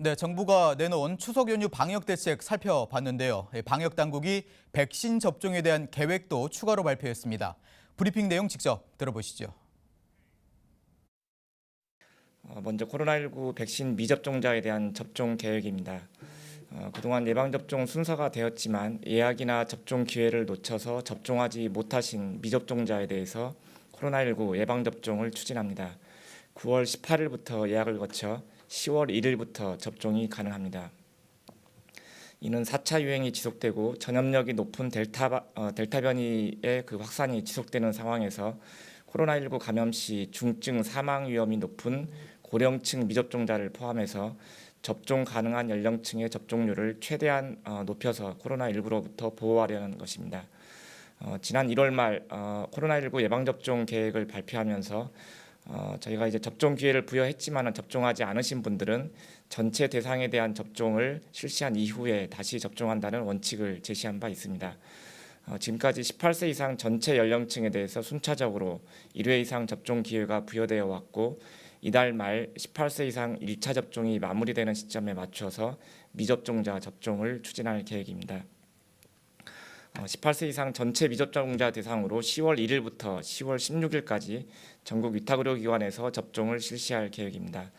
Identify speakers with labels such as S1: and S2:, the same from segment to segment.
S1: 네, 정부가 내놓은 추석 연휴 방역 대책 살펴봤는데요. 방역 당국이 백신 접종에 대한 계획도 추가로 발표했습니다. 브리핑 내용 직접 들어보시죠.
S2: 먼저 코로나19 백신 미접종자에 대한 접종 계획입니다. 그동안 예방접종 순서가 되었지만 예약이나 접종 기회를 놓쳐서 접종하지 못하신 미접종자에 대해서 코로나19 예방접종을 추진합니다. 9월 18일부터 예약을 거쳐 10월 1일부터 접종이 가능합니다. 이는 4차 유행이 지속되고 전염력이 높은 델타 변이의 확산이 지속되는 상황에서 코로나19 감염 시 중증 사망 위험이 높은 고령층 미접종자를 포함해서 접종 가능한 연령층의 접종률을 최대한 높여서 코로나19로부터 보호하려는 것입니다. 지난 1월 말 코로나19 예방접종 계획을 발표하면서 저희가 이제 접종 기회를 부여했지만 접종하지 않으신 분들은 전체 대상에 대한 접종을 실시한 이후에 다시 접종한다는 원칙을 제시한 바 있습니다. 지금까지 18세 이상 전체 연령층에 대해서 순차적으로 1회 이상 접종 기회가 부여되어 왔고 이달 말 18세 이상 1차 접종이 마무리되는 시점에 맞춰서 미접종자 접종을 추진할 계획입니다. 18세 이상 전체 미접종자 대상으로 10월 1일부터 10월 16일까지 전국 위탁의료기관에서 접종을 실시할 계획입니다.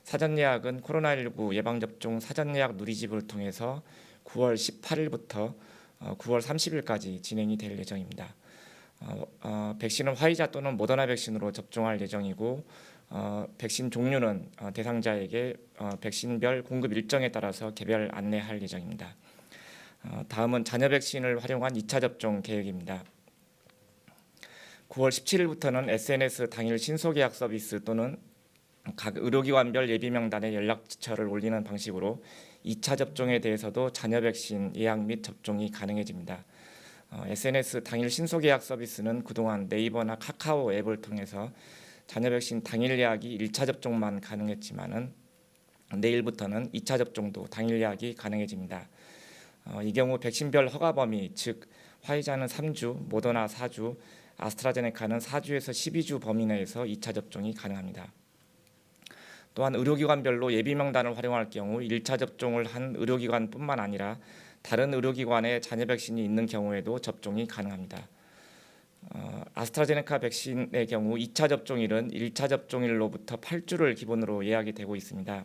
S2: 사전 예약은 코로나19 예방접종 사전 예약 누리집을 통해서 9월 18일부터 9월 30일까지 진행이 될 예정입니다. 백신은 화이자 또는 모더나 백신으로 접종할 예정이고 백신 종류는 대상자에게 백신별 공급 일정에 따라서 개별 안내할 예정입니다. 다음은 자녀 백신을 활용한 2차 접종 계획입니다. 9월 17일부터는 SNS 당일 신속예약 서비스 또는 각 의료기관별 예비명단에 연락처를 올리는 방식으로 2차 접종에 대해서도 자녀 백신 예약 및 접종이 가능해집니다. SNS 당일 신속예약 서비스는 그동안 네이버나 카카오 앱을 통해서 자녀 백신 당일 예약이 1차 접종만 가능했지만은 내일부터는 2차 접종도 당일 예약이 가능해집니다. 이 경우 백신별 허가 범위, 즉 화이자는 3주, 모더나 4주, 아스트라제네카는 4주에서 12주 범위 내에서 2차 접종이 가능합니다. 또한 의료기관별로 예비명단을 활용할 경우 1차 접종을 한 의료기관뿐만 아니라 다른 의료기관에 자녀 백신이 있는 경우에도 접종이 가능합니다. 아스트라제네카 백신의 경우 2차 접종일은 1차 접종일로부터 8주를 기본으로 예약이 되고 있습니다.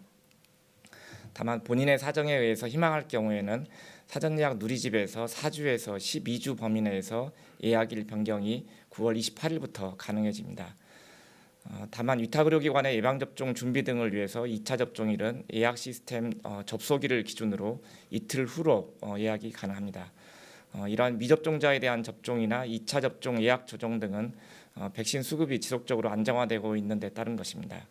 S2: 다만 본인의 사정에 의해서 희망할 경우에는 사전 예약 누리집에서 4주에서 12주 범위 내에서 예약일 변경이 9월 28일부터 가능해집니다. 다만 위탁의료기관의 예방접종 준비 등을 위해서 2차 접종일은 예약 시스템 접속일을 기준으로 이틀 후로 예약이 가능합니다. 이러한 미접종자에 대한 접종이나 2차 접종 예약 조정 등은 백신 수급이 지속적으로 안정화되고 있는 데 따른 것입니다.